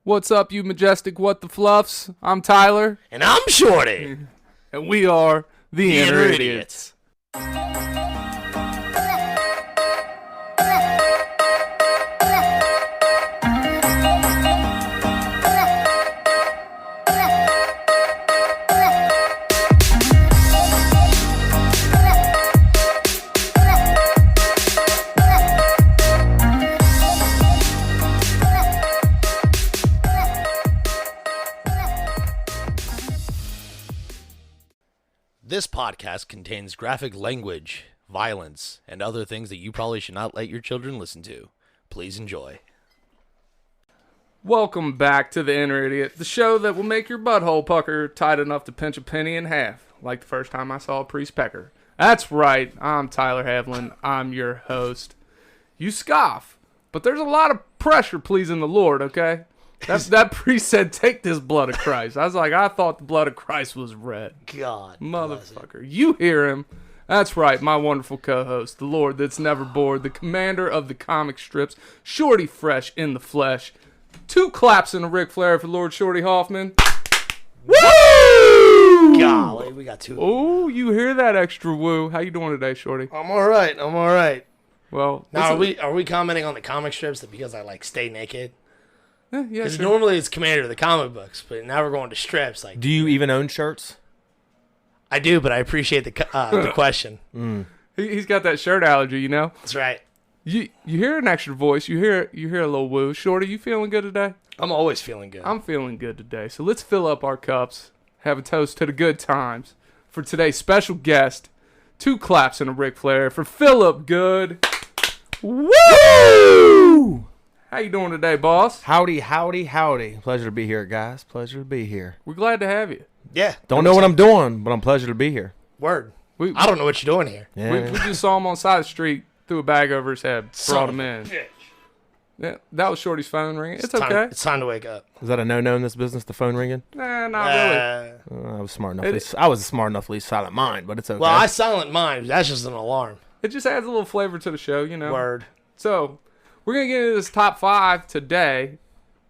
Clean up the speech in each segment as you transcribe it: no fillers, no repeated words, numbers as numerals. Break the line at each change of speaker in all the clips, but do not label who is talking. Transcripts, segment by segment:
What's up, you majestic what the fluffs? I'm Tyler.
And I'm Shorty.
And we are the Inner Idiots.
This podcast contains graphic language, violence, and other things that you probably should not let your children listen to. Please enjoy.
Welcome back to the Inner Idiot, the show that will make your butthole pucker tight enough to pinch a penny in half, like the first time I saw a priest pecker. That's right, I'm Tyler Havlin. I'm your host. You scoff, but there's a lot of pressure pleasing the Lord, okay? That priest said, take this blood of Christ. I was like, I thought the blood of Christ was red.
God.
Motherfucker. You hear him. That's right, my wonderful co-host, the Lord that's never bored, the commander of the comic strips, Shorty Fresh in the flesh. 2 claps in a Ric Flair for Lord Shorty Hoffman. Woo!
Golly, we got 2.
Oh, you hear that extra woo. How you doing today, Shorty?
I'm all right.
Well,
Now, are we commenting on the comic strips that because I stay naked?
Yeah,
Because
sure.
normally it's commander of the comic books, but now we're going to strips.
Do you even own shirts?
I do, but I appreciate the question.
He's got that shirt allergy, you know?
That's right.
You hear an extra voice. You hear a little woo. Shorty, you feeling good today?
I'm always feeling good.
I'm feeling good today. So let's fill up our cups, have a toast to the good times for today's special guest. 2 claps and a Ric Flair for Philip Good. Woo! How you doing today, boss?
Howdy. Pleasure to be here, guys. Pleasure to be here.
We're glad to have you.
Yeah.
Don't know what I'm doing, but I'm pleasure to be here.
Word.
We
I don't know what you're doing here.
Yeah.
we just saw him on the side of the street, threw a bag over his head, brought him in.
Bitch.
Yeah, that was Shorty's phone ringing. It's okay.
It's time to wake up.
Is that a no-no in this business, the phone ringing?
Nah, not really.
I was smart enough. I was smart enough to leave silent mine, but it's okay.
Well, I silent mine. That's just an alarm.
It just adds a little flavor to the show, you know.
Word.
So, we're going to get into this top 5 today,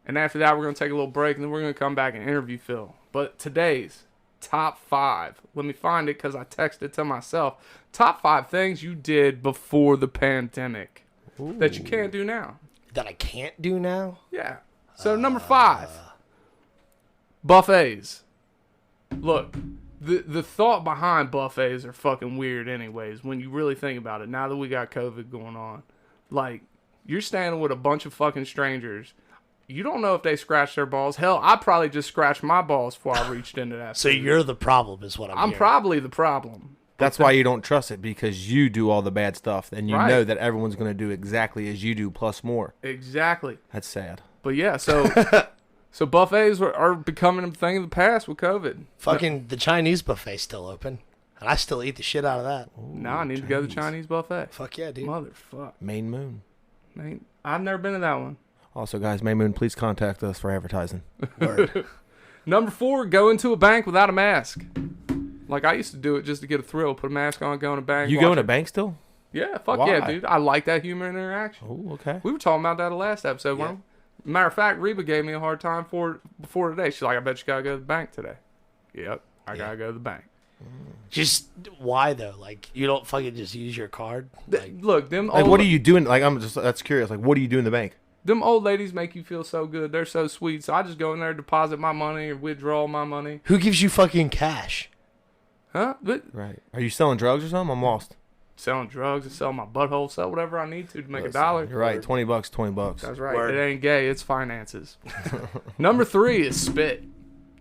and after that, we're going to take a little break, and then we're going to come back and interview Phil. But today's top 5, let me find it because I texted it to myself. Top 5 things you did before the pandemic that you can't do now.
That I can't do now?
Yeah. So, number 5, buffets. Look, the thought behind buffets are fucking weird anyways when you really think about it. Now that we got COVID going on, like, you're standing with a bunch of fucking strangers. You don't know if they scratched their balls. Hell, I probably just scratched my balls before I reached into that.
So you're the problem is what I'm hearing.
probably the problem.
That's why you don't trust it, because you do all the bad stuff, and you
Right.
know that everyone's going to do exactly as you do, plus more.
Exactly.
That's sad.
But yeah, so buffets are becoming a thing of the past with COVID.
Fucking the Chinese buffet's still open. And I still eat the shit out of that.
Now I need to go to the Chinese buffet.
Fuck yeah, dude.
Motherfuck.
Main Moon.
Man, I've never been to that one.
Also, guys, Main Moon, please contact us for advertising.
Word.
Number 4, go into a bank without a mask. Like, I used to do it just to get a thrill. Put a mask on, go in a bank.
You
watch
go in a
it.
bank still?
Yeah, fuck
Why?
yeah, dude. I like that human interaction.
Oh, okay.
We were talking about that the last episode.
Yeah.
Weren't we? Matter of fact, Reba gave me a hard time before today. She's like, I bet you gotta go to the bank today. Yep, I gotta go to the bank.
Just why though? You don't fucking just use your card?
Look, them
Like,
old,
what are you doing? That's curious. Like, what do you do in the bank?
them old ladies make you feel so good. They're so sweet. So I just go in there, deposit my money, or withdraw my money.
Who gives you fucking cash?
Huh? But
Right. Are you selling drugs or something? I'm lost.
selling drugs, and sell my butthole, sell whatever I need to make $1.
You're right. $20, $20.
That's right.
Word.
It ain't gay. It's finances. Number 3 is spit.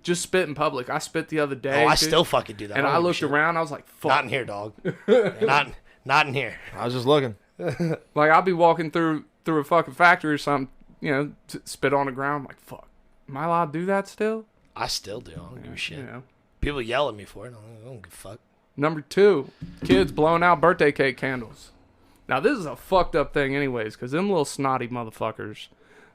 Just spit in public. I spit the other day.
Oh, I
dude,
still fucking do that.
And
don't
I
give a
looked
shit.
around. I was like, fuck.
Not in here, dog. not in here.
I was just looking.
Like, I'll be walking through a fucking factory or something, you know, spit on the ground. I'm like, fuck. Am I allowed to do that still?
I still do. I don't give a shit.
You know.
People yell at me for it. I don't give a fuck.
Number 2, kids blowing out birthday cake candles. Now, this is a fucked up thing anyways, because them little snotty motherfuckers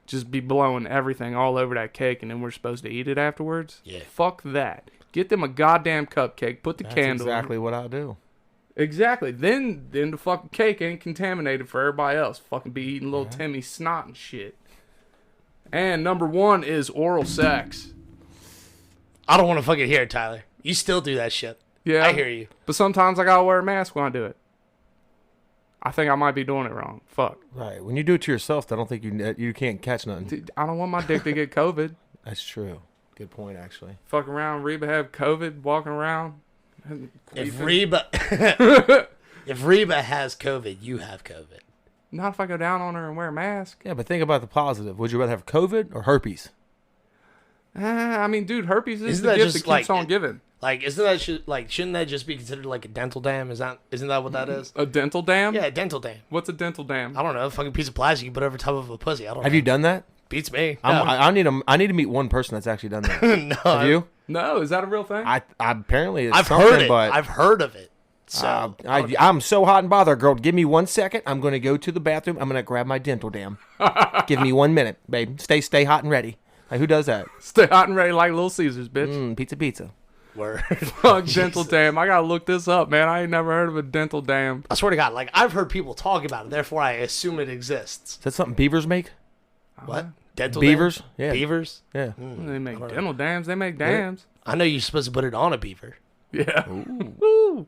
just be blowing everything all over that cake, and then we're supposed to eat it afterwards?
Yeah.
Fuck that. Get them a goddamn cupcake, put the
That's
candle in.
exactly what I do.
Exactly. Then the fucking cake ain't contaminated for everybody else. Fucking be eating little Timmy snot and shit. And number 1 is oral sex.
I don't want to fucking hear it, Tyler. You still do that shit.
Yeah.
I hear you.
But sometimes I gotta wear a mask when I do it. I think I might be doing it wrong. Fuck.
Right. When you do it to yourself, I don't think you can't catch nothing.
Dude, I don't want my dick to get COVID.
That's true. Good point, actually.
Fuck around, Reba have COVID, walking around.
If Reba has COVID, you have COVID.
Not if I go down on her and wear a mask.
Yeah, but think about the positive. Would you rather have COVID or herpes?
I mean, dude, herpes is
Isn't
the
that
gift
just
that keeps
like-
on giving.
Like, shouldn't that just be considered like a dental dam? Isn't that what that is?
A dental dam?
Yeah, a dental dam.
What's a dental dam?
I don't know, a fucking piece of plastic you put over top of a pussy. I don't know.
Have you done that?
Beats me.
I need to meet one person that's actually done that.
No,
Have you?
No, is that a real thing?
I apparently it's
I've
something,
heard it.
but
I've heard of it. So
I'm so hot and bothered, girl. Give me 1 second. I'm going to go to the bathroom. I'm going to grab my dental dam. Give me 1 minute, babe. Stay hot and ready. Like, who does that?
Stay hot and ready like Little Caesars, bitch.
Pizza.
word.
Fuck dental dam. I gotta look this up, man. I ain't never heard of a dental dam.
I swear to God, like I've heard people talk about it, therefore I assume it exists.
Is that something beavers make?
What? Dental
Beavers?
dam?
Yeah.
Beavers?
Yeah.
They make dental dams. They make dams.
I know you're supposed to put it on a beaver.
Yeah. Woo.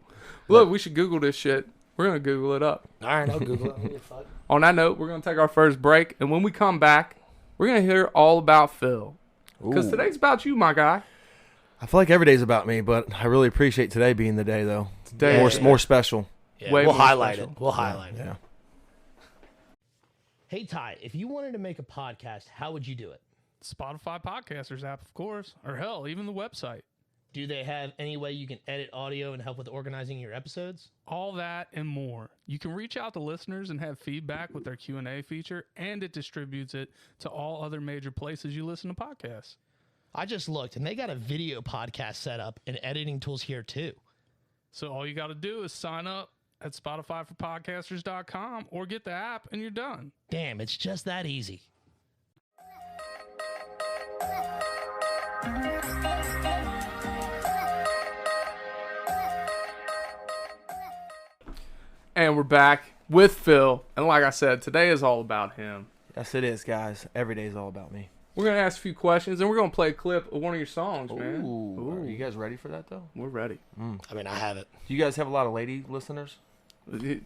Look, we should Google this shit. We're gonna Google it up.
All right, I'll Google it. I don't give a fuck.
On that note, we're gonna take our first break, and when we come back, we're gonna hear all about Phil. Because
Ooh.
today's about you, my guy.
I feel like every day's about me, but I really appreciate today being the day, though.
Today,
More special.
Yeah,
Way
we'll
more
highlight
special.
it. We'll highlight it.
Yeah.
Hey Ty, if you wanted to make a podcast, how would you do it?
Spotify Podcasters app, of course, or hell, even the website.
Do they have any way you can edit audio and help with organizing your episodes?
All that and more. You can reach out to listeners and have feedback with their Q&A feature, and it distributes it to all other major places you listen to podcasts.
I just looked and they got a video podcast set up and editing tools here too.
So all you got to do is sign up at SpotifyForPodcasters.com or get the app and you're done.
Damn, it's just that easy.
And we're back with Phil. And like I said, today is all about him.
Yes, it is, guys. Every day's all about me.
We're going to ask a few questions, and we're going to play a clip of one of your songs, man.
Ooh. Are you guys ready for that, though?
We're ready.
I mean, I have it.
Do you guys have a lot of lady listeners?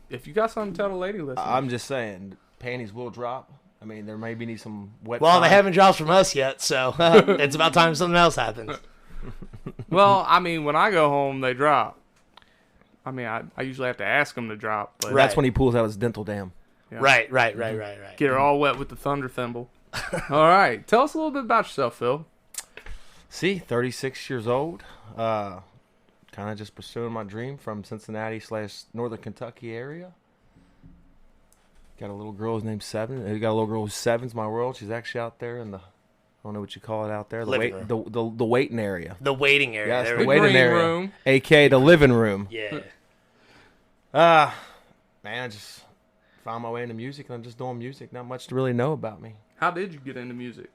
If you got something to tell the lady, listen.
I'm just saying, panties will drop. I mean, there maybe need some wet
Well, they
time.
haven't dropped from us yet, so it's about time something else happens.
Well, I mean, when I go home, they drop. I mean, I usually have to ask them to drop, but
That's when he pulls out his dental dam.
Yeah.
Right.
Get her all wet with the thunder thimble. All right. Tell us a little bit about yourself, Phil.
See, 36 years old. Kind of just pursuing my dream from Cincinnati/Northern Kentucky area. Got a little girl who's named Seven. Got a little girl who's Seven's my world. She's actually out there in the, I don't know what you call it out there. The
Living
wait, the waiting area.
The waiting area.
Yes,
There
the
we go.
waiting
green
area.
room.
A.K.A. the living room.
Yeah.
Man, I just found my way into music, and I'm just doing music. Not much to really know about me.
How did you get into music?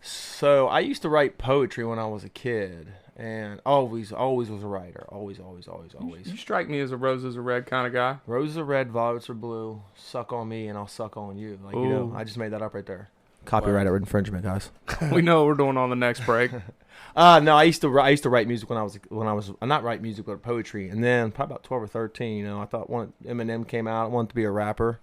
So I used to write poetry when I was a kid, and always was a writer. Always.
You strike me as a roses are red kind of guy.
Roses are red, violets are blue. Suck on me, and I'll suck on you. Like, you know,
Ooh.
I just made that up right there. Copyright infringement, guys.
We know what we're doing on the next break.
No, I used to write music when I was not write music but poetry, and then probably about 12 or 13, you know, I thought Eminem came out, I wanted to be a rapper.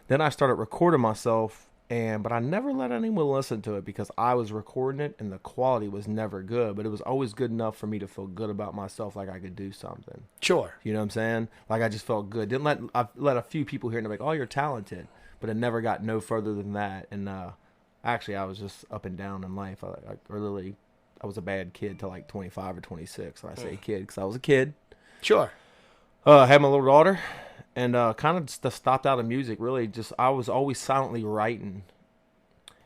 Then I started recording myself, but I never let anyone listen to it because I was recording it and the quality was never good, but it was always good enough for me to feel good about myself, like I could do something.
Sure.
You know what I'm saying? Like I just felt good. I've let a few people hear and they're like, "Oh, you're talented," but it never got no further than that. And actually, I was just up and down in life. I was a bad kid till like 25 or 26. And I say kid because I was a kid.
Sure.
I had my little daughter, and kind of just stopped out of music. Really, just I was always silently writing.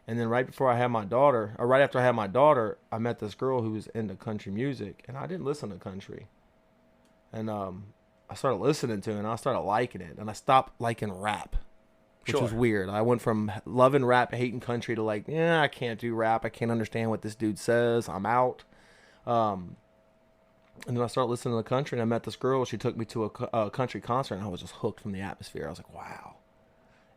And then right after I had my daughter, I met this girl who was into country music, and I didn't listen to country. And I started listening to it, and I started liking it, and I stopped liking rap, which
Sure.
was weird. I went from loving rap, hating country, to like, I can't do rap. I can't understand what this dude says. I'm out. And then I started listening to country, and I met this girl. She took me to a country concert, and I was just hooked from the atmosphere. I was like, wow.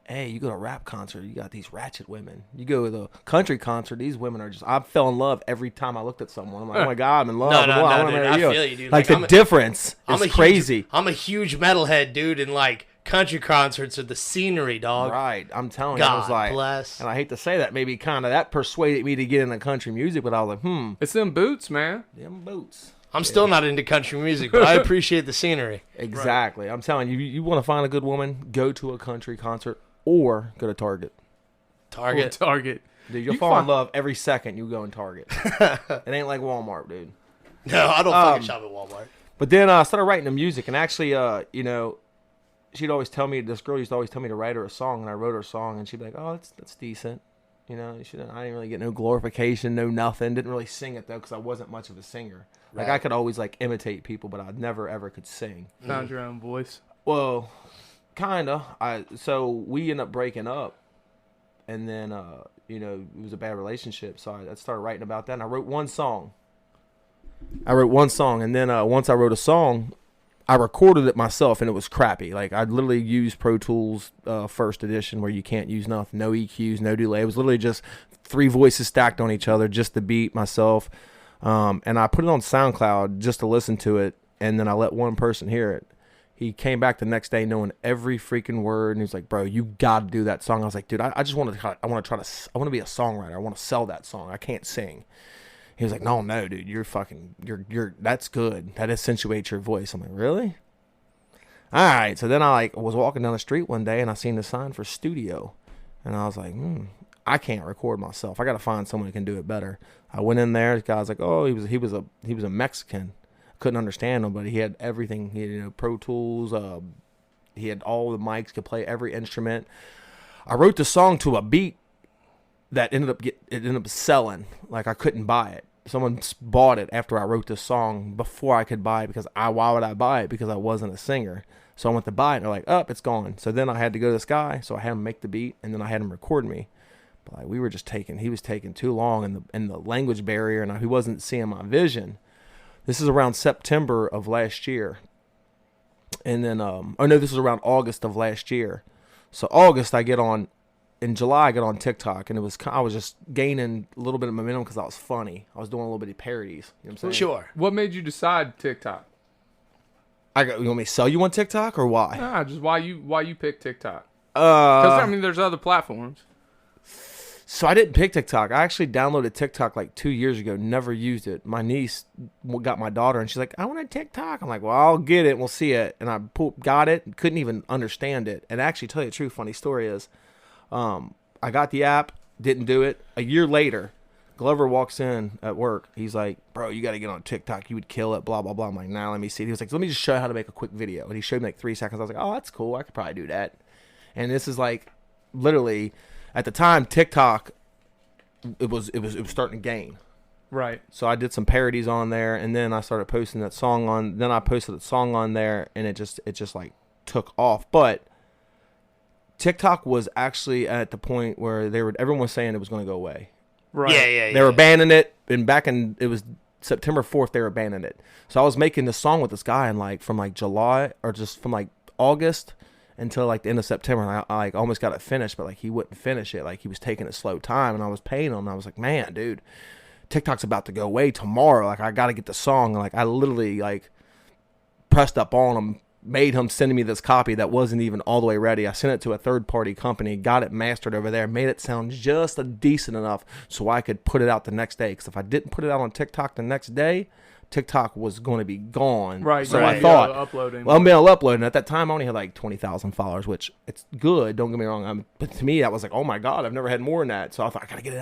hey, you go to a rap concert, you got these ratchet women. You go to the country concert, these women are just, I fell in love every time I looked at someone. I'm like, oh my God, I'm in love.
No,
I wanna
dude,
marry
I
you.
feel you, dude.
Like,
Like,
the difference is crazy.
I'm a huge metalhead, dude, and like country concerts are the scenery, dog.
Right, I'm telling you, I was
God
like,
bless.
and I hate to say that, maybe kind of that persuaded me to get into country music, but I was like,
It's them boots, man.
them boots.
I'm still not into country music, but I appreciate the scenery.
Exactly. I'm telling you, you want to find a good woman, go to a country concert or go to Target.
Target.
Target.
Dude, you'll
You
fall
find-
in love every second you go in Target. It ain't like Walmart, dude.
No, I don't fucking shop at Walmart.
But then I started writing the music, and actually, you know, she'd always tell me, this girl used to always tell me to write her a song, and I wrote her a song, and she'd be like, oh, that's decent. You know, I didn't really get no glorification, no nothing. Didn't really sing it, though, because I wasn't much of a singer. Like,
Right.
I could always, like, imitate people, but I never, ever could sing.
Found your own voice.
Well, kind of. So we ended up breaking up, and then, you know, it was a bad relationship, so I started writing about that, and I wrote one song. And then once I wrote a song, I recorded it myself, and it was crappy. Like, I literally used Pro Tools first edition, where you can't use nothing, no EQs, no delay. It was literally just 3 voices stacked on each other, just the beat, myself. And I put it on SoundCloud just to listen to it, and then I let one person hear it. He came back the next day knowing every freaking word, and he's like, "Bro, you got to do that song." I was like, "Dude, I just want to. I want to be a songwriter. I want to sell that song. I can't sing." He was like, no, dude, you're that's good. That accentuates your voice. I'm like, really? All right. So then I was walking down the street one day, and I seen the sign for studio, and I was like, I can't record myself. I got to find someone who can do it better. I went in there. The guy was like, oh, he was a Mexican. Couldn't understand him, but he had everything. He had, you know, Pro Tools. He had all the mics. Could play every instrument. I wrote the song to a beat that ended up selling. Like, I couldn't buy it. Someone bought it after I wrote the song before I could buy it, because why would I buy it? Because I wasn't a singer. So I went to buy it, and they're like, it's gone. So then I had to go to this guy. So I had him make the beat, and then I had him record me. But like, he was taking too long, and the language barrier, and he wasn't seeing my vision. This is around September of last year. And then, this is around August of last year. So August, in July, I got on TikTok, and I was just gaining a little bit of momentum because I was funny. I was doing a little bit of parodies. You know what I'm saying?
Sure.
What made you decide TikTok?
You want me to sell you on TikTok, or why?
Nah, just why you pick TikTok? Because I mean, there's other platforms.
So I didn't pick TikTok. I actually downloaded TikTok like 2 years ago. Never used it. My niece got my daughter, and she's like, "I want a TikTok." I'm like, "Well, I'll get it. We'll see it." And I got it. Couldn't even understand it. And actually, tell you the truth, funny story is, I got the app. Didn't do it. A year later, Glover walks in at work. He's like, "Bro, you got to get on TikTok. You would kill it." Blah blah blah. I'm like, "Nah, let me see." He was like, "Let me just show you how to make a quick video." And he showed me like 3 seconds. I was like, "Oh, that's cool. I could probably do that." And this is like, literally, at the time, TikTok. It was starting to gain.
Right.
So I did some parodies on there, and then I started posting that song on. Then I posted that song on there, and it just like took off. But TikTok was actually at the point where everyone was saying it was going to go away.
Right.
Yeah.
They were banning it, and it was September 4th they were banning it. So I was making this song with this guy, and from July, or just from August until the end of September, and I almost got it finished, but he wouldn't finish it. He was taking a slow time, and I was paying him, and I was like, man, dude, TikTok's about to go away tomorrow. I got to get the song. I literally pressed up on him, made him send me this copy that wasn't even all the way ready. I sent it to a third-party company, got it mastered over there, made it sound just decent enough so I could put it out the next day. Because if I didn't put it out on TikTok the next day, TikTok was going to be gone.
Right.
So
right.
I thought,
uploading.
well, I'm being uploading. At that time, I only had 20,000 followers, which it's good. Don't get me wrong. But to me, I was like, oh my God, I've never had more than that. So I thought, I got to get it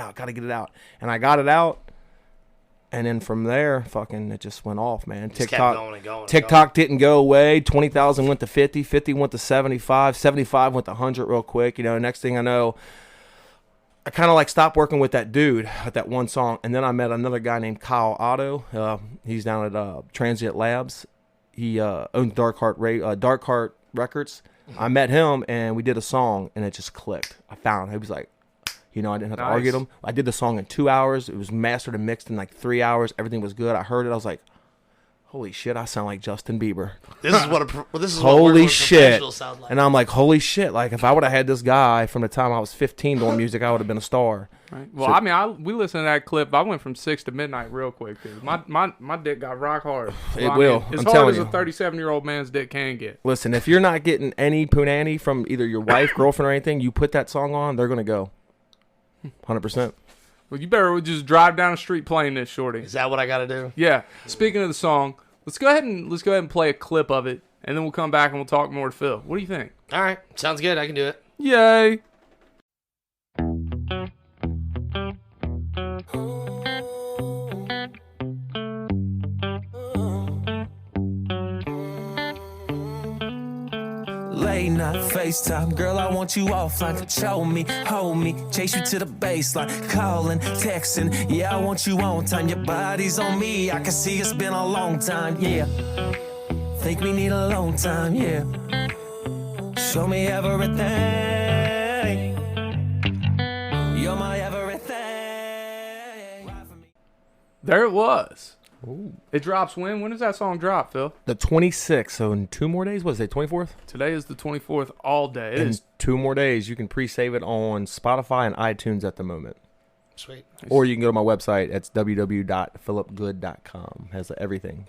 out. And I got it out. And then from there, it just went off, man.
Just kept going and going.
TikTok didn't go away. 20,000 went to 50. 50 went to 75. 75 went to 100 real quick. Next thing I know, I kind of stopped working with that dude at that one song, and then I met another guy named Kyle Otto. He's down at Transient Labs. He owns Dark Heart Records. I met him, and we did a song, and it just clicked. I found him. He was like, I didn't have to argue with him. I did the song in 2 hours. It was mastered and mixed in 3 hours. Everything was good. I heard it. I was like, holy shit, I sound like Justin Bieber.
This is what this is
Holy
what working with
shit.
professionals sound like.
And I'm like, holy shit. Like, if I would have had this guy from the time I was 15 doing music, I would have been a star.
Right. Well, we listened to that clip. I went from 6 to midnight real quick, dude. My dick got rock hard.
It will.
As
I'm
hard
telling
as
you.
a 37-year-old man's dick can get.
Listen, if you're not getting any punani from either your wife, girlfriend, or anything, you put that song on, they're going to go. 100%.
Well, you better just drive down the street playing this, shorty.
Is that what I got to do?
Yeah. Speaking of the song, let's go ahead and play a clip of it, and then we'll come back and we'll talk more to Phil. What do you think?
All right. Sounds good. I can do it.
Yay!
Late night FaceTime, girl, I want you offline. Show me, hold me, chase you to the baseline. Calling, texting, yeah, I want you on time. Your body's on me, I can see it's been a long time, yeah. Think we need a long time, yeah. Show me everything. You're my everything.
There it was.
Ooh.
It drops when? When does that song drop, Phil?
The 26th, so in 2 more days, what is it, 24th?
Today is the 24th all day. It
In
is
2 more days, you can pre-save it on Spotify and iTunes at the moment.
Sweet.
Or you can go to my website. It's www.philipgood.com. Has everything.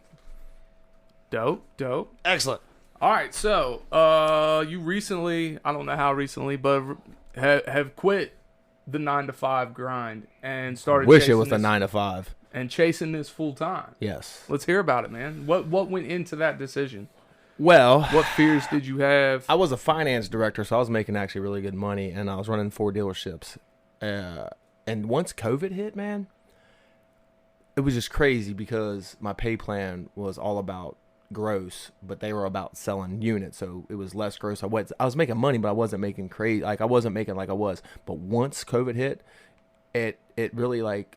dope.
Excellent.
All right, so you recently, I don't know how recently, but have quit the 9-to-5 grind and started
Wish it
chasing
was a
this-
9 to 5.
and chasing this full time.
Yes.
Let's hear about it, man. What went into that decision?
Well,
What fears did you have?
I was a finance director, so I was making actually really good money, and I was running 4 dealerships. And once COVID hit, man, it was just crazy because my pay plan was all about gross, but they were about selling units, so it was less gross. I was making money, but I wasn't making crazy. Like I wasn't making like I was. But once COVID hit, it really like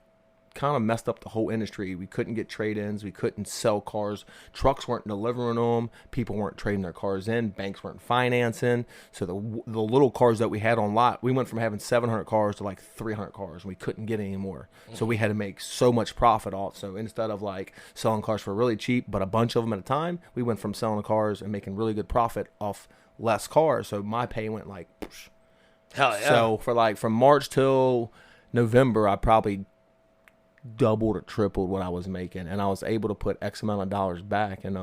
kind of messed up the whole industry. We couldn't get trade-ins. We couldn't sell cars. Trucks weren't delivering them. People weren't trading their cars in. Banks weren't financing. So the little cars that we had on lot, we went from having 700 cars to like 300 cars. And we couldn't get any more. So we had to make so much profit off. So instead of like selling cars for really cheap, but a bunch of them at a time, we went from selling the cars and making really good profit off less cars. So my pay went like, psh.
Hell yeah.
So for like from March till November, I probably doubled or tripled what I was making, and I was able to put X amount of dollars back. And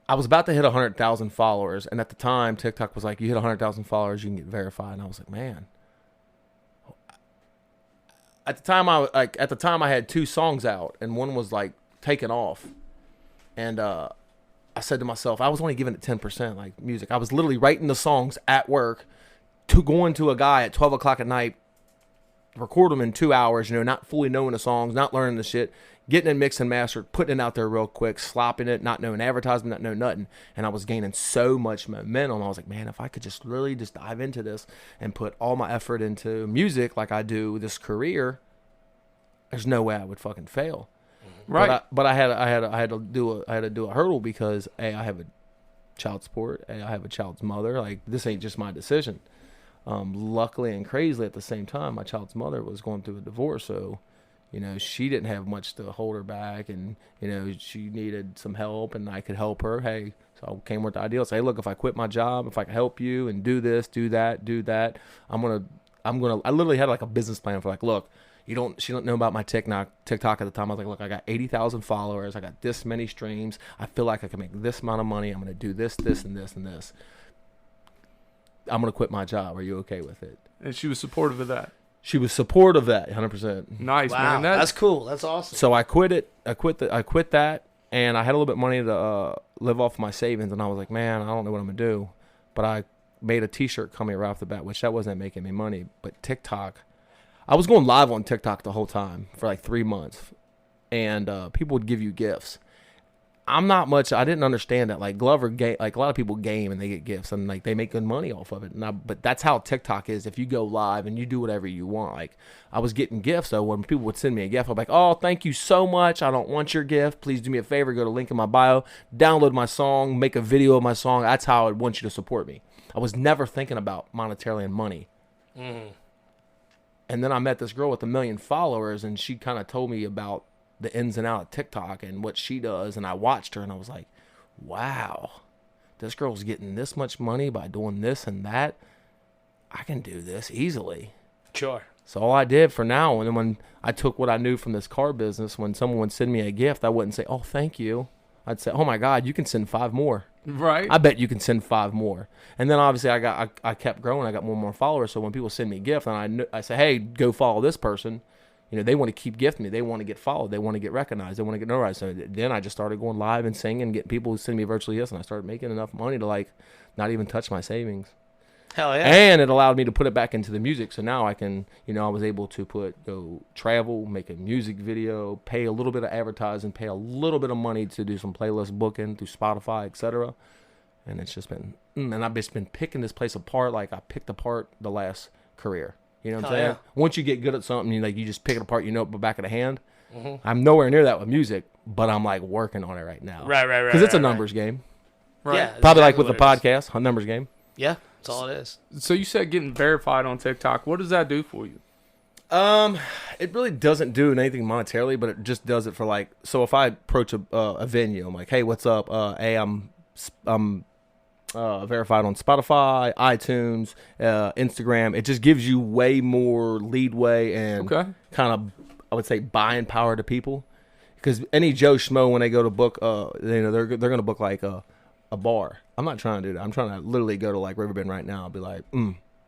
I was about to hit 100,000 followers, and at the time TikTok was like, you hit 100,000 followers, you can get verified. And I was like, man. At the time I had 2 songs out, and one was like taken off, and I said to myself, I was only giving it 10%, like music. I was literally writing the songs at work, to going to a guy at 12 o'clock at night, record them in 2 hours, not fully knowing the songs, not learning the shit, getting it mixed and mastered, putting it out there real quick, slopping it, not knowing advertisement, not knowing nothing. And I was gaining so much momentum. I was like, man, if I could just really just dive into this and put all my effort into music like I do this career, there's no way I would fucking fail.
Right.
But I had to do a hurdle because I have a child support, I have a child's mother. Like, this ain't just my decision. Luckily and crazily at the same time, my child's mother was going through a divorce, so she didn't have much to hold her back, and she needed some help, and I could help her. Hey, so I came with the idea. Say, hey, look, if I quit my job, if I can help you and do this, do that, I'm gonna. I literally had like a business plan for like, look, she don't know about my TikTok at the time. I was like, look, I got 80,000 followers, I got this many streams, I feel like I can make this amount of money. I'm gonna do this, this, and this, and this. I'm going to quit my job. Are you okay with it?
And she was supportive of that.
She was supportive of that, 100%.
Nice,
Wow,
man.
that's cool. That's awesome.
So I quit it. I quit that, and I had a little bit of money to live off my savings, and I was like, man, I don't know what I'm going to do. But I made a T-shirt company right off the bat, which that wasn't making me money. But TikTok, I was going live on TikTok the whole time for like 3 months, and people would give you gifts. I didn't understand that. Like Glover, like a lot of people game and they get gifts and like they make good money off of it. But that's how TikTok is. If you go live and you do whatever you want, like I was getting gifts. So when people would send me a gift, I'm like, oh, thank you so much. I don't want your gift. Please do me a favor. Go to link in my bio, download my song, make a video of my song. That's how I want you to support me. I was never thinking about monetarily and money. And then I met this girl with 1 million followers, and she kind of told me about the ins and out of TikTok and what she does, and I watched her and I was like, wow, this girl's getting this much money by doing this and that. I can do this easily.
Sure.
So all I did for now, and then when I took what I knew from this car business, when someone would send me a gift, I wouldn't say, oh, thank you. I'd say, oh my God, you can send 5 more.
Right.
I bet you can send 5 more. And then obviously I kept growing. I got more and more followers. So when people send me gifts and I say, hey, go follow this person, you know, they want to keep gifting me. They want to get followed. They want to get recognized. They want to get notarized. So then I just started going live and singing and getting people who send me virtually gifts. And I started making enough money to like not even touch my savings.
Hell yeah.
And it allowed me to put it back into the music. So now I can, you know, I was able to go travel, make a music video, pay a little bit of advertising, pay a little bit of money to do some playlist booking through Spotify, etc. And it's just been, and I've just been picking this place apart like I picked apart the last career. You know what I'm saying?
Yeah.
Once you get good at something, you just pick it apart, you know it back of the hand. I'm nowhere near that with music, but I'm like working on it right now.
Right.
Because it's a
right.
numbers game.
Right.
Yeah, that's
Probably like
exactly
with the
what it is.
podcast, a numbers game.
Yeah, that's all it is.
So you said getting verified on TikTok. What does that do for you?
It really doesn't do anything monetarily, but it just does it for like. So if I approach a venue, I'm like, hey, what's up? Hey, I'm verified on Spotify, iTunes, Instagram. It just gives you way more leadway and kind of, I would say, buying power to people. Because any Joe Schmo, when they go to book, they're going to book like a bar. I'm not trying to do that. I'm trying to literally go to like Riverbend right now and be like,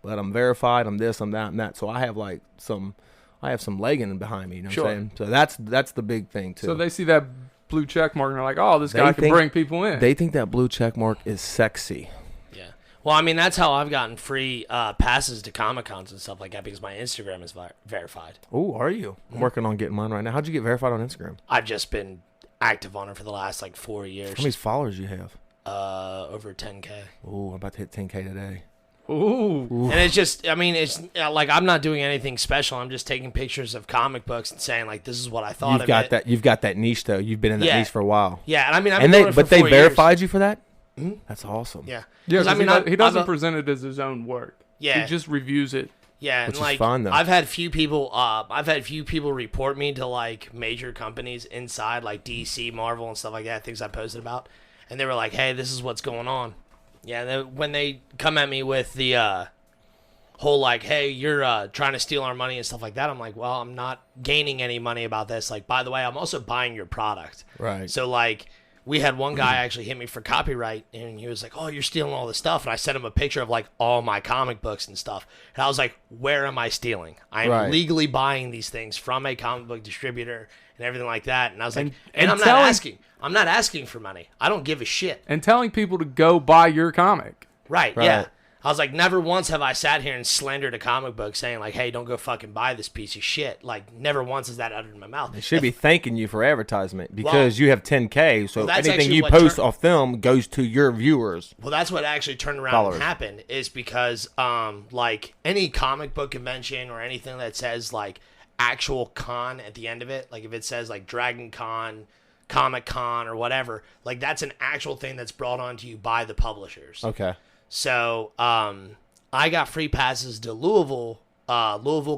but I'm verified, I'm this, I'm that, and that. So I have like some legging behind me. You know what I'm saying? So that's the big thing too.
So they see that blue check mark and they're like, oh, this guy can bring people in.
They think that blue check mark is sexy.
Yeah. Well, I mean, that's how I've gotten free passes to Comic-Cons and stuff like that because my Instagram is verified.
Oh, are you? I'm working on getting mine right now. How'd you get verified on Instagram?
I've just been active on it for the last like 4 years.
How many followers you have?
Over 10K.
Oh, I'm about to hit 10K today.
Ooh.
And it's just, I mean, it's like I'm not doing anything special. I'm just taking pictures of comic books and saying like, this is what I thought of it.
You've got that niche though. You've been in that niche for a while.
Yeah, and I mean, I've been doing it for 4 years.
verified you for that?
Mm-hmm.
That's awesome.
Yeah.
Yeah,
'Cause, I mean,
he doesn't present it as his own work.
Yeah.
He just reviews it.
Yeah,
Which
and like
is fun, though.
I've had few people report me to like major companies inside like DC, Marvel, and stuff like that, things I posted about, and they were like, "Hey, this is what's going on." Yeah, when they come at me with the whole like, "Hey, you're trying to steal our money" and stuff like that, I'm like, "Well, I'm not gaining any money about this. Like, by the way, I'm also buying your product."
Right.
So like. We had one guy actually hit me for copyright, and he was like, "Oh, you're stealing all this stuff." And I sent him a picture of like all my comic books and stuff. And I was like, "Where am I stealing? I'm
Right.
legally buying these things from a comic book distributor and everything like that." And I was like,
And
I'm not asking for money. I don't give a shit."
And telling people to go buy your comic.
Right?
Right.
Yeah. I was like, never once have I sat here and slandered a comic book saying like, "Hey, don't go fucking buy this piece of shit." Like, never once has that uttered in my mouth.
They should be thanking you for advertisement because you have 10K. So
Well, that's
anything
actually
you
what
post off them goes to your viewers.
Well, that's what actually turned around
Followers.
and happened is because, like any comic book convention or anything that says like actual con at the end of it, like if it says like Dragon Con, Comic Con, or whatever, like that's an actual thing that's brought onto you by the publishers.
Okay.
So, I got free passes to Louisville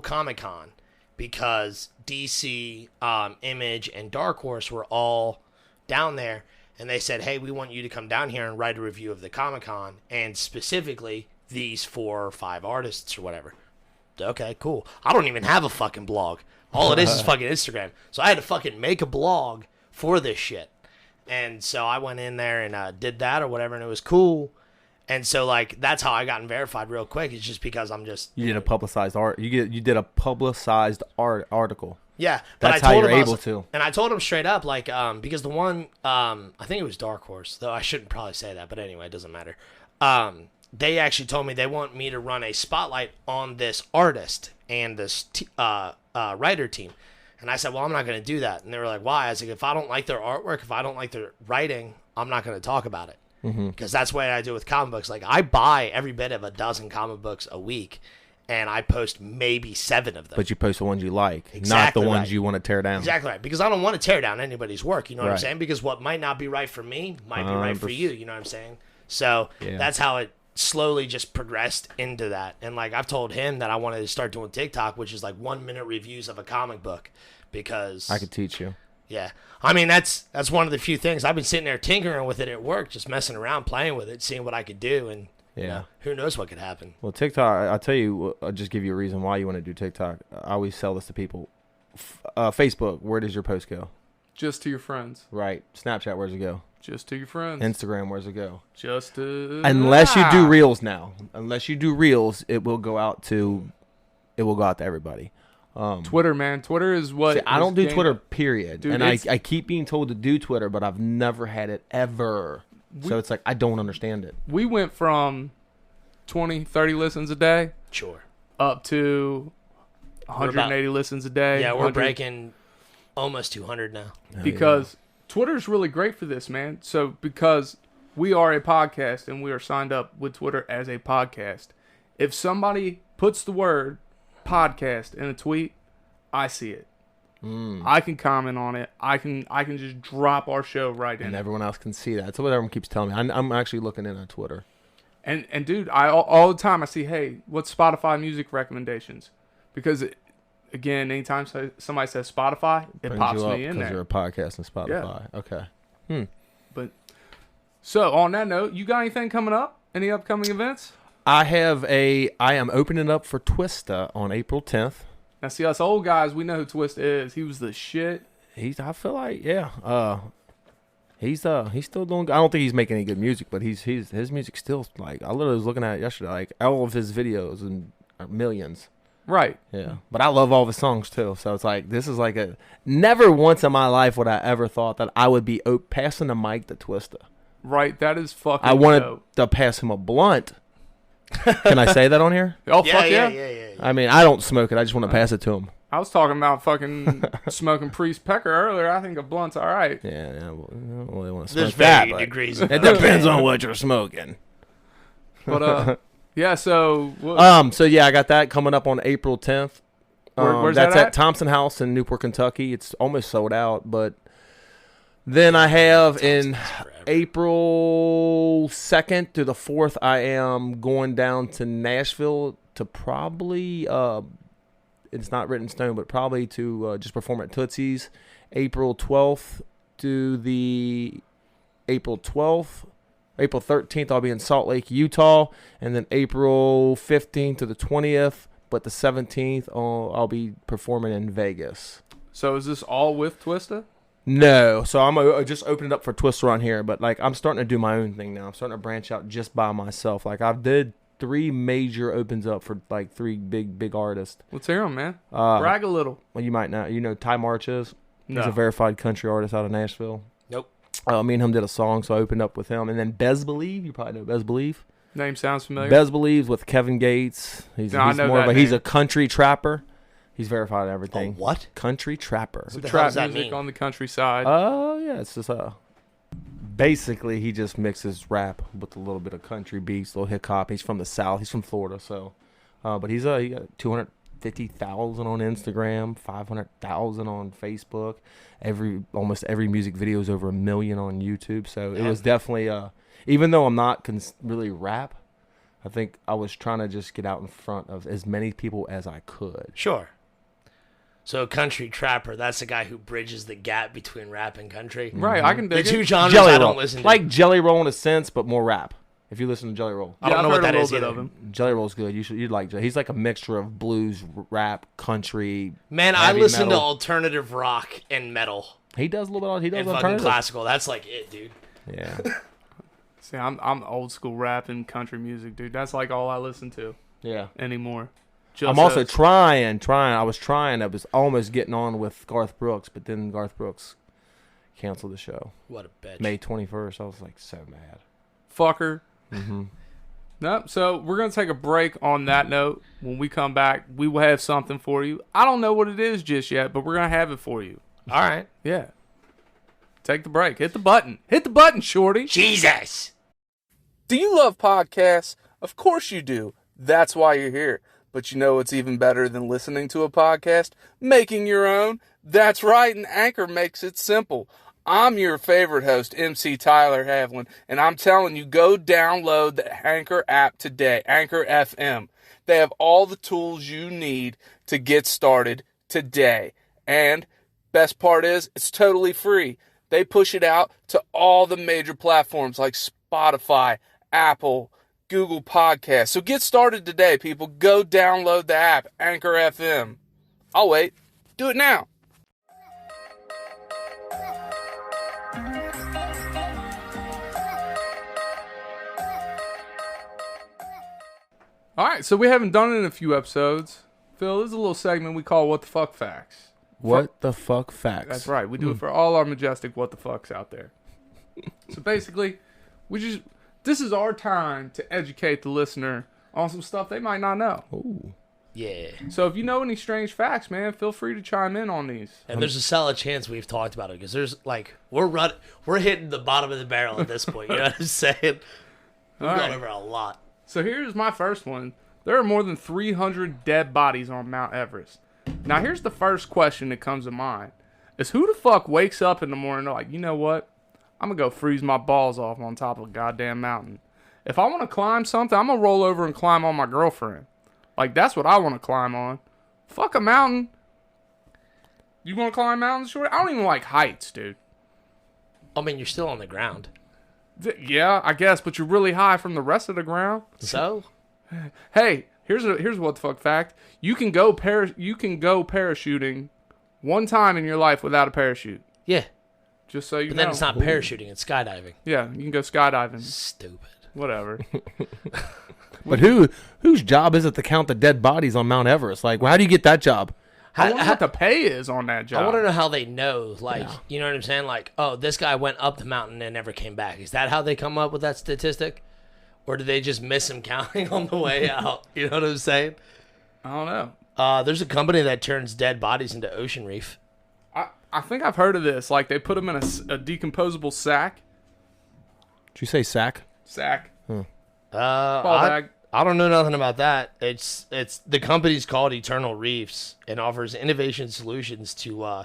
Comic Con because DC, Image, and Dark Horse were all down there, and they said, "Hey, we want you to come down here and write a review of the Comic Con, and specifically these 4 or 5 artists or whatever." Okay, cool. I don't even have a fucking blog. All it is fucking Instagram. So I had to fucking make a blog for this shit, and so I went in there and did that or whatever, and it was cool. And so, like, that's how I gotten verified real quick. It's just because I'm just...
You did a publicized art. You did a publicized article.
Yeah. But
That's
I told
how you're
him,
able to.
And I told him straight up, like, because the one, I think it was Dark Horse, though I shouldn't probably say that, but anyway, it doesn't matter. They actually told me they want me to run a spotlight on this artist and this writer team. And I said, well, I'm not going to do that. And they were like, why? I was like, if I don't like their artwork, if I don't like their writing, I'm not going to talk about it. Because that's what I do with comic books. Like, I buy every bit of a dozen comic books a week, and I post maybe 7 of them.
But you post the ones you like,
Exactly
not the ones
right.
you want to tear down.
Exactly right. Because I don't want to tear down anybody's work. You know what I'm
Right.
saying? Because what might not be right for me might be right for
100%.
you. You know what I'm saying? So
Yeah.
that's how it slowly just progressed into that. And, like, I've told him that I wanted to start doing TikTok, which is, like, 1-minute reviews of a comic book. Because...
I could teach you.
Yeah. I mean, that's one of the few things. I've been sitting there tinkering with it at work, just messing around, playing with it, seeing what I could do, and you know, who knows what could happen.
Well, TikTok, I'll tell you, I'll just give you a reason why you want to do TikTok. I always sell this to people. Facebook, where does your post go?
Just to your friends.
Right. Snapchat, where's it go?
Just to your friends.
Instagram, where's it go?
Just to...
Unless you do Reels now. Unless you do Reels, it will go out to everybody.
Twitter, man. Twitter is what...
See, I don't do Twitter, period.
Dude,
and I keep being told to do Twitter, but I've never had it ever. So it's like, I don't understand it.
We went from 20, 30 listens a day
Sure.
up to 180 listens a day.
Yeah, we're
100
breaking almost 200 now.
Because Twitter's really great for this, man. So because we are a podcast and we are signed up with Twitter as a podcast, if somebody puts the word podcast in a tweet, I see it. I can comment on it. I can just drop our show right in.
And everyone else can see that. That's what everyone keeps telling me. I'm actually looking in on Twitter.
And dude, I all the time I see, hey, what's Spotify music recommendations? Because again, anytime somebody says Spotify, it
Brings
pops
you up
me in
because
there.
you're a podcast on Spotify. Okay.
But so on that note, you got anything coming up? Any upcoming events?
I am opening up for Twista on April 10th.
Now, see, us old guys, we know who Twista is. He was the shit.
I feel like, he's still doing. I don't think he's making any good music, but his music still, like, I literally was looking at it yesterday, like all of his videos and are millions.
Right.
Yeah, but I love all of his songs too. So it's like, this is like never once in my life would I ever thought that I would be passing the mic to Twista.
Right. That is fucking
I wanted
dope.
to pass him a blunt. Can I say that on here?
Oh, fuck yeah.
I mean, I don't smoke it. I just want to pass it to him.
I was talking about fucking smoking Priest Pecker earlier. I think a blunt's all right.
Yeah, well, I don't really want to
There's
smoke that.
varying
But
degrees.
it depends on what you're smoking.
But, yeah, so...
So yeah, I got that coming up on April 10th.
Where's
that's
that
at Thompson House in Newport, Kentucky. It's almost sold out, but then I have in April 2nd to the 4th, I am going down to Nashville to probably, it's not written in stone, but probably to just perform at Tootsie's. April 12th to the April 12th. April 13th, I'll be in Salt Lake, Utah. And then April 15th to the 20th. But the 17th, I'll be performing in Vegas.
So is this all with Twista?
No. So I just opened it up for Twister on here. But, like, I'm starting to do my own thing now. I'm starting to branch out just by myself. Like, I've did 3 major opens up for, like, 3 big artists.
Let's hear them, man. Brag a little.
Well, you might not. You know Ty March is?
No.
He's a verified country artist out of Nashville.
Nope.
Me and him did a song, so I opened up with him. And then Bez Believe. You probably know Bez Believe.
Name sounds familiar.
Bez Believes with Kevin Gates. He's
No, I know
more of
that
he's
name.
a country trapper. He's verified everything.
What?
Country trapper.
Some
the hell
trap
does that
music
mean?
on the countryside.
Oh yeah, it's just basically he just mixes rap with a little bit of country beats, a little hip hop. He's from the South. He's from Florida, so but he got 250,000 on Instagram, 500,000 on Facebook. Almost every music video is over 1 million on YouTube. So it was definitely even though I'm not really rap, I think I was trying to just get out in front of as many people as I could.
Sure. So country trapper, that's the guy who bridges the gap between rap and country.
Right, I can
The
dig
two
it.
genres
Jelly
I
Roll,
don't listen to.
like Jelly Roll in a sense, but more rap. If you listen to Jelly Roll,
I don't
I've
know what
heard
that
a
is
little bit
either.
of him.
Jelly Roll's good. You'd like Jelly. He's like a mixture of blues, rap, country.
Man, I
heavy
listen to
metal.
alternative rock and metal
He does a little bit. He does
and fucking
alternative.
classical. That's like it, dude.
Yeah,
See, I'm old school rap and country music, dude. That's like all I listen to
yeah.
anymore.
I'm also
us.
trying. I was almost getting on with Garth Brooks, but then Garth Brooks canceled the show
What a bitch.
May 21st. I was like so mad.
fucker.
Mm-hmm.
Nope. So we're gonna take a break on that note. When we come back, we will have something for you. I don't know what it is just yet, but we're gonna have it for you.
All right.
Yeah. Take the break. Hit the button. Hit the button, shorty.
Jesus.
Do you love podcasts? Of course you do. That's why you're here. But you know what's even better than listening to a podcast? Making your own. That's right, and Anchor makes it simple. I'm your favorite host, MC Tyler Havlin, and I'm telling you, go download the Anchor app today, Anchor FM. They have all the tools you need to get started today. And Best part is, it's totally free. They push it out to all the major platforms like Spotify, Apple, Google Podcasts. So get started today, people. Go download the app, Anchor FM. I'll wait. Do it now. All right, so we haven't done it in a few episodes. Phil, this is a little segment we call What the Fuck Facts.
What the fuck facts?
That's right. We do it for all our majestic what the fucks out there. So basically, this is our time to educate the listener on some stuff they might not know.
Ooh.
Yeah.
So if you know any strange facts, man, feel free to chime in on these.
And there's a solid chance we've talked about it because there's like we're hitting the bottom of the barrel at this point. You know what I'm saying? We've
All
gone
right.
over a lot.
So here's my first one. There are more than 300 dead bodies on Mount Everest. Now here's the first question that comes to mind. Is who the fuck wakes up in the morning like, you know what? I'm going to go freeze my balls off on top of a goddamn mountain. If I want to climb something, I'm going to roll over and climb on my girlfriend. Like, that's what I want to climb on. Fuck a mountain. You want to climb mountains, short? I don't even like heights, dude.
I mean, you're still on the ground.
Yeah, I guess, but you're really high from the rest of the ground.
So
Hey, here's what the fuck fact. You can go parachuting one time in your life without a parachute.
yeah,
Just so you
but
know.
then it's not parachuting; it's skydiving.
Yeah, you can go skydiving.
Stupid.
Whatever.
But whose job is it to count the dead bodies on Mount Everest? Like, well, how do you get that job?
I wonder what the pay is on that job.
I want to know how they know. Like, you know what I'm saying? Like, oh, this guy went up the mountain and never came back. Is that how they come up with that statistic? Or did they just miss him counting on the way out? You know what I'm saying?
I don't know.
There's a company that turns dead bodies into Ocean Reef.
I think I've heard of this. Like, they put them in a decomposable sack.
Did you say sack?
Sack. Ball
I
bag.
don't know nothing about that. It's the company's called Eternal Reefs and offers innovation solutions to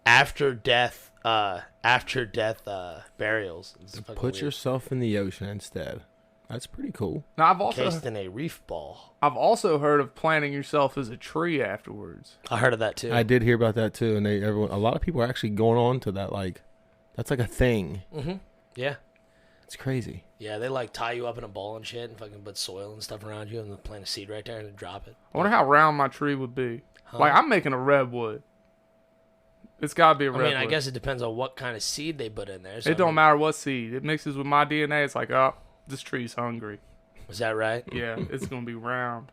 after death burials. It's fucking
Put
weird.
yourself in the ocean instead. That's pretty cool.
Now, I've also
Cased in a reef ball.
heard of planting yourself as a tree afterwards.
I heard of that too.
I did hear about that too, and a lot of people are actually going on to that. Like, that's like a thing.
Yeah.
It's crazy.
Yeah, they like tie you up in a ball and shit and fucking put soil and stuff around you and then plant a seed right there and then drop it.
I wonder how round my tree would be. Like, I'm making a redwood. It's got to be a
I
redwood.
mean, I guess it depends on what kind of seed they put in there. So
It don't matter what seed. It mixes with my DNA. It's like, oh, this tree's hungry.
Is that right?
Yeah, it's going to be round.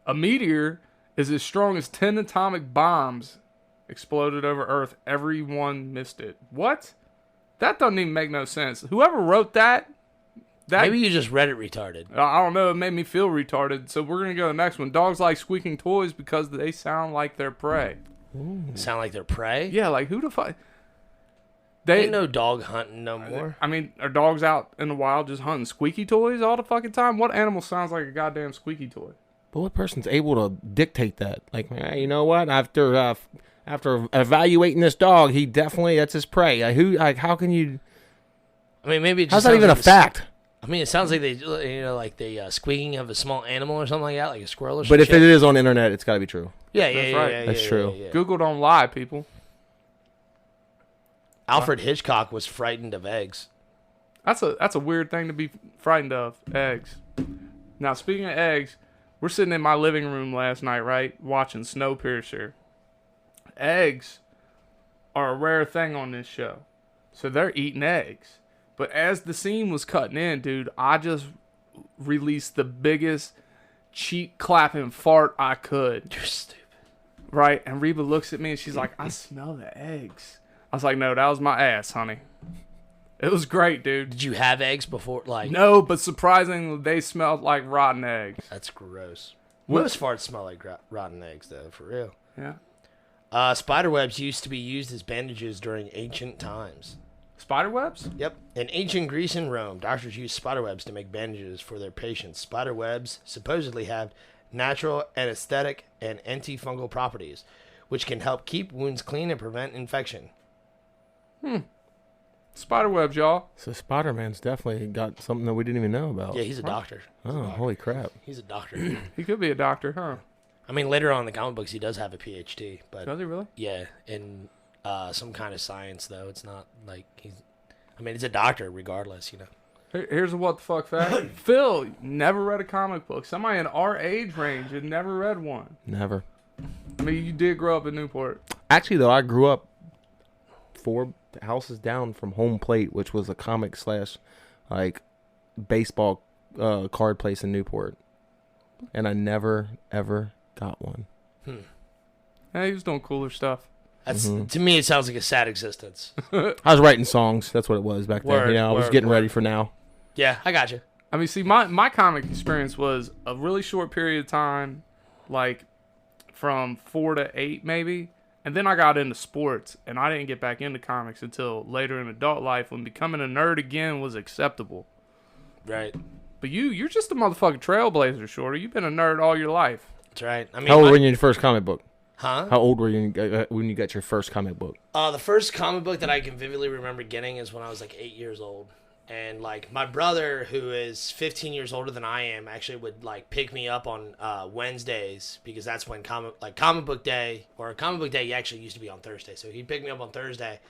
A meteor is as strong as 10 atomic bombs exploded over Earth. Everyone missed it. What? That doesn't even make no sense. Whoever wrote that
Maybe you just read it retarded.
I don't know. It made me feel retarded. So we're going to go to the next one. Dogs like squeaking toys because they sound like their prey.
Sound like they're prey?
Yeah, like who the fuck?
Ain't no dog hunting no more.
I mean, are dogs out in the wild just hunting squeaky toys all the fucking time? What animal sounds like a goddamn squeaky toy?
But what person's able to dictate that? Like, hey, you know what? After evaluating this dog, he definitely, that's his prey. How can you?
I mean, maybe it
How's
just
that even a
sounds like
fact?
I mean, it sounds like they, like the squeaking of a small animal or something like that, like a squirrel or
But
some
if
shit.
it is on the internet, it's got to be true.
Yeah,
That's
yeah,
right.
yeah,
That's
yeah,
true.
yeah, yeah.
Google don't lie, people.
Alfred Hitchcock was frightened of eggs.
That's a weird thing to be frightened of. Eggs. Now, speaking of eggs, we're sitting in my living room last night, right, watching Snowpiercer. Eggs are a rare thing on this show, so they're eating eggs. But as the scene was cutting in, dude, I just released the biggest cheek clapping fart I could.
You're stupid.
Right? And Reba looks at me and she's like, I smell the eggs. I was like, no, that was my ass, honey. It was great, dude.
Did you have eggs before? Like,
No, but surprisingly, they smelled like rotten eggs.
that's gross. Most farts smell like rotten eggs, though, for real.
Yeah.
Spiderwebs used to be used as bandages during ancient times.
Spiderwebs?
Yep. In ancient Greece and Rome, doctors used spiderwebs to make bandages for their patients. Spiderwebs supposedly have natural anesthetic and antifungal properties, which can help keep wounds clean and prevent infection.
Spiderwebs, y'all.
So Spider-Man's definitely got something that we didn't even know about.
Yeah, he's a doctor.
Oh, holy crap.
He's a doctor.
He could be a doctor, huh?
I mean, later on in the comic books, he does have a PhD, but
Does he really?
yeah, in some kind of science, though. It's not like he's. I mean, he's a doctor, regardless.
Here's a what the fuck fact. Phil never read a comic book. Somebody in our age range had never read one.
Never.
I mean, you did grow up in Newport.
Actually, though, I grew up 4 houses down from Home Plate, which was a comic / like baseball card place in Newport, and I never ever got one.
Hey, he was doing cooler stuff.
That's to me, it sounds like a sad existence.
I was writing songs. That's what it was back then.
Word,
I was
word,
getting
word.
ready for now.
Yeah, I got you.
I mean, see, my comic experience was a really short period of time, like from 4 to 8 maybe. And then I got into sports, and I didn't get back into comics until later in adult life when becoming a nerd again was acceptable.
Right.
But you're just a motherfucking trailblazer, Shorty. You've been a nerd all your life.
That's right. I mean,
How old were you in your first comic book?
Huh?
How old were you when you got your first comic book?
The first comic book that I can vividly remember getting is when I was like 8 years old. And like my brother, who is 15 years older than I am, actually would like pick me up on Wednesdays, because that's when comic book day, or comic book day actually used to be on Thursday. So he'd pick me up on Thursday,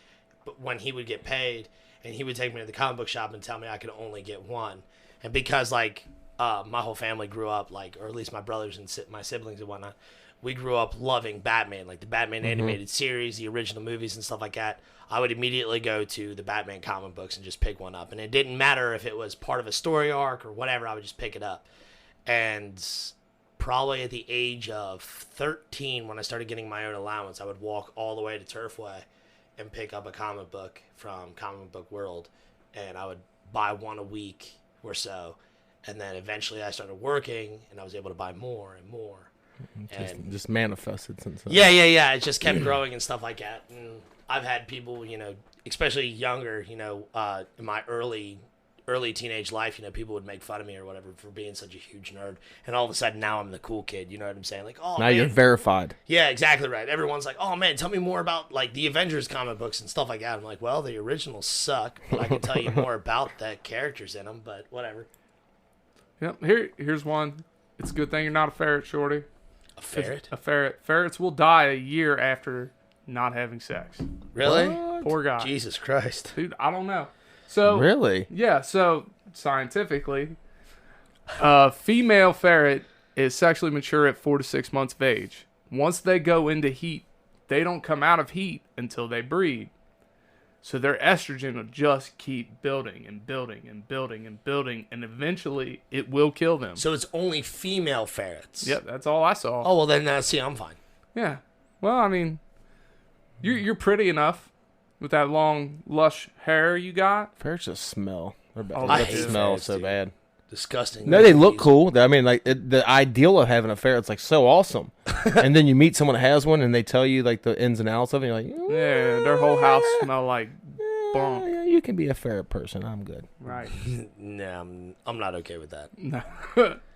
but when he would get paid, and he would take me to the comic book shop and tell me I could only get one. And because like my whole family grew up like, or at least my brothers and my siblings and whatnot, we grew up loving Batman, like the Batman animated series, the original movies and stuff like that. I would immediately go to the Batman comic books and just pick one up. And it didn't matter if it was part of a story arc or whatever, I would just pick it up. And probably at the age of 13, when I started getting my own allowance, I would walk all the way to Turfway and pick up a comic book from Comic Book World. And I would buy one a week or so. And then eventually I started working, and I was able to buy more and more.
Just manifested since then.
Yeah. It just kept growing and stuff like that. And I've had people, especially younger, in my early teenage life, people would make fun of me or whatever for being such a huge nerd. And all of a sudden now I'm the cool kid. You know what I'm saying? Like, oh,
Now
man.
you're verified.
Yeah, exactly right. Everyone's like, oh man, tell me more about like the Avengers comic books and stuff like that. I'm like, well, the originals suck, but I can tell you more about the characters in them. But whatever.
Yep. Here's one. It's a good thing you're not a ferret, Shorty.
A ferret?
A ferret. Ferrets will die a year after not having sex.
Really?
Poor guy.
Jesus Christ.
Dude, I don't know. So
Really?
Yeah, so scientifically, a female ferret is sexually mature at 4 to 6 months of age. Once they go into heat, they don't come out of heat until they breed. So their estrogen will just keep building and building and building and building, and eventually it will kill them.
So it's only female ferrets.
Yep, that's all I saw.
Oh well, then see, I'm fine.
Yeah. Well, I mean, you're pretty enough with that long, lush hair you got.
Ferrets just smell. They're bad.
Oh,
They
I
just
hate
smell
ferrets,
so
dude.
bad.
Disgusting.
No, they look cool. I mean, like the ideal of having a ferret's like so awesome, and then you meet someone that has one, and they tell you like the ins and outs of it. And you're like,
Yeah, their whole house smell like bunk.
yeah, you can be a ferret person. I'm good.
Right.
No, I'm not okay with that.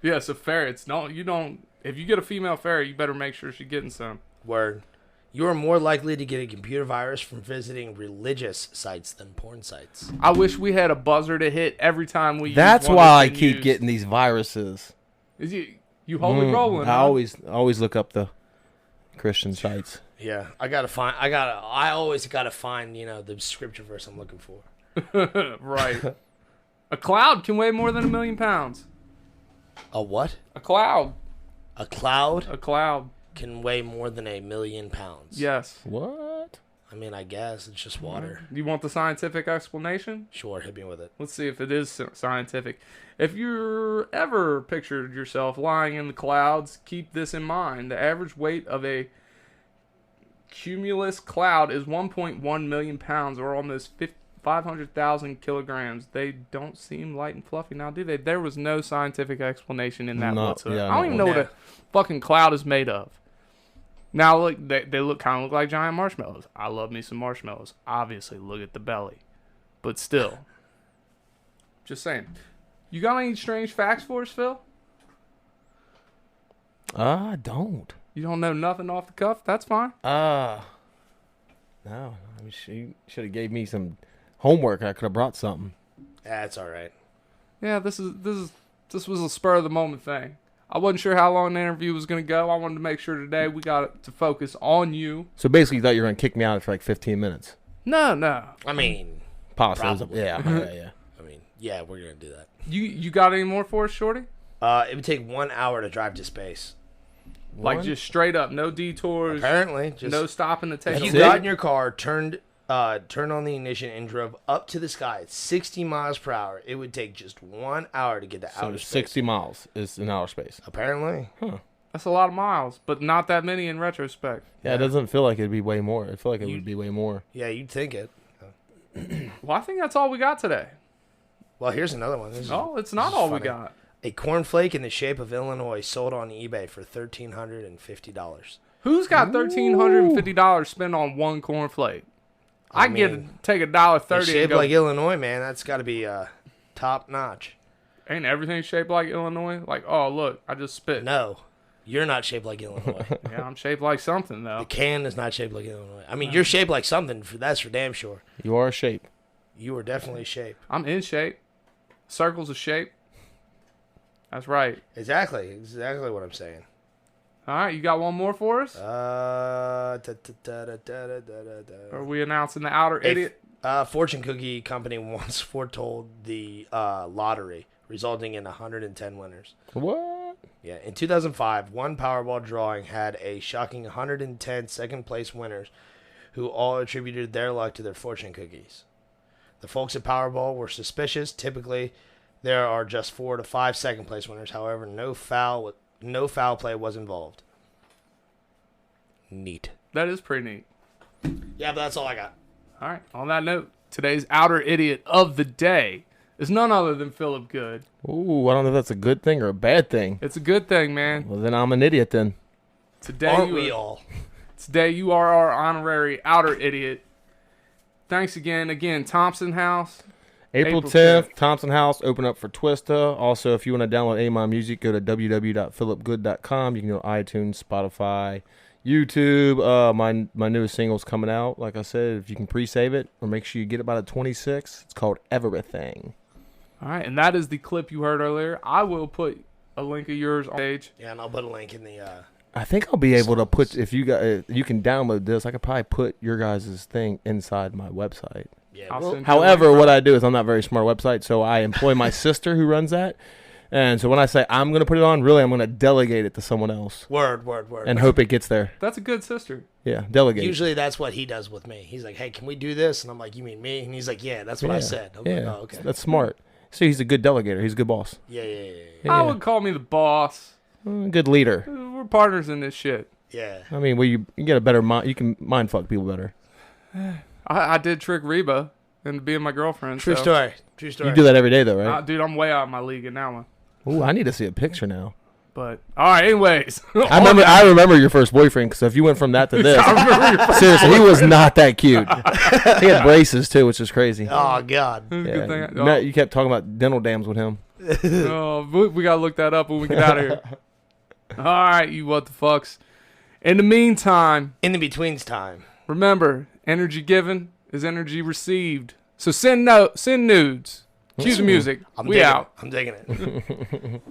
Yeah, so ferrets. No, you don't. If you get a female ferret, you better make sure she's getting some.
Word. You are more likely to get a computer virus from visiting religious sites than porn sites.
I wish we had a buzzer to hit every time we.
That's
use one
why I
that's been
keep
used.
getting these viruses.
Is you holy rolling?
I
huh?
always look up the Christian sites.
Yeah, I always gotta find, the scripture verse I'm looking for.
Right. A cloud can weigh more than 1 million pounds.
A what?
A cloud.
A cloud
A cloud.
can weigh more than 1 million pounds.
Yes.
What?
I mean, I guess it's just water.
You want the scientific explanation?
Sure, hit me with it.
Let's see if it is scientific. If you're ever pictured yourself lying in the clouds, keep this in mind. The average weight of a cumulus cloud is 1.1 million pounds, or almost 500,000 kilograms. They don't seem light and fluffy now, do they? There was no scientific explanation in that
No,
whatsoever.
yeah,
I don't even know what a fucking cloud is made of. Now, look, they look kind of look like giant marshmallows. I love me some marshmallows. Obviously, look at the belly. But still. Just saying. You got any strange facts for us, Phil?
I don't.
You don't know nothing off the cuff? That's fine.
No. I mean, she should have gave me some homework. I could have brought something.
That's all right.
Yeah, this was a spur of the moment thing. I wasn't sure how long the interview was going to go. I wanted to make sure today we got to focus on you.
So basically, you thought you were gonna kick me out after like 15 minutes.
No.
I mean,
Possibly.
Probably.
Yeah. Yeah.
I mean, yeah, we're gonna do that.
You got any more for us, Shorty?
It would take 1 hour to drive to space.
Like just straight up, no detours,
Apparently, just
no stopping to take
if
a
you
it.
look.
got in your car, turned on the ignition, and drove up to the sky at 60 miles per hour, it would take just 1 hour to get to
So
outer space.
60 miles is in outer space.
Apparently,
That's a lot of miles, but not that many in retrospect.
Yeah, it doesn't feel like it'd be way more. I feel like it would be way more.
yeah, you'd think it.
Well, I think that's all we got today.
Well, here's another one. This is,
Oh, it's not
this is
all we
funny.
got.
A cornflake in the shape of Illinois sold on eBay for $1,350.
Who's got $1,350 spent on one cornflake? I can
mean,
take $1.30 and
Shaped
go.
like Illinois, man. That's got to be top notch.
Ain't everything shaped like Illinois? Like, oh look, I just spit.
No, you're not shaped like Illinois.
Yeah, I'm shaped like something though.
The can is not shaped like Illinois. I mean, you're shaped like something. That's for damn sure.
You are a shape.
You are definitely shaped.
I'm in shape. Circles of shape. That's right.
Exactly what I'm saying.
All right, you got one more for us? Are
Or
we announcing the outer idiot?
Fortune Cookie Company once foretold the lottery, resulting in 110 winners.
What?
Yeah, in 2005, one Powerball drawing had a shocking 110 second-place winners who all attributed their luck to their fortune cookies. The folks at Powerball were suspicious. Typically, there are just 4 to 5 second-place winners. However, no foul play was involved. Neat.
That is pretty neat.
Yeah, but that's all I got.
All right. On that note, today's outer idiot of the day is none other than Philip Good.
Ooh, I don't know if that's a good thing or a bad thing.
It's a good thing, man.
Well, then I'm an idiot then.
Today
Aren't
you
we
are,
all?
Today you are our honorary outer idiot. Thanks again. Thompson House.
April
April
10th, Thompson House, open up for Twista. Also, if you want to download AMI Music, go to www.philipgood.com. You can go to iTunes, Spotify, YouTube. My newest single's coming out. Like I said, if you can pre-save it or make sure you get it by the 26th, it's called Everything.
All right, and that is the clip you heard earlier. I will put a link of yours on page.
Yeah, and I'll put a link in the...
I think I'll be able to put, if you can download this, I could probably put your guys' thing inside my website.
yeah,
I'll
well,
send you a
However,
link.
what I do is I'm not very smart website, so I employ my sister who runs that. And so when I say I'm going to put it on, really I'm going to delegate it to someone else
word.
and hope it gets there.
That's a good sister.
Yeah, delegate.
Usually that's what he does with me. He's like, hey, can we do this? And I'm like, you mean me? And he's like, yeah, that's what I said. I'm like, oh, okay.
That's smart. So he's a good delegator. He's a good boss.
Yeah.
I would call me the boss.
Good leader.
We're partners in this shit.
Yeah.
I mean, you get a better mind. You can mind fuck people better.
I did trick Reba into being my girlfriend.
True
so-
story. True story.
You do that every day, though, right?
Dude, I'm way out of my league in that one.
Ooh, I need to see a picture now.
But all right, anyways.
I remember your first boyfriend. Because if you went from that to this, seriously, he was not that cute. He had braces too, which is crazy.
Oh, God.
Good
Yeah,
thing
Matt, you kept talking about dental dams with him.
we gotta look that up when we get out of here. All right, you what the fucks. In the meantime,
In the betweens time.
remember, energy given is energy received. So send nudes. Cue the music.
I'm
We
digging
out.
it. I'm digging it.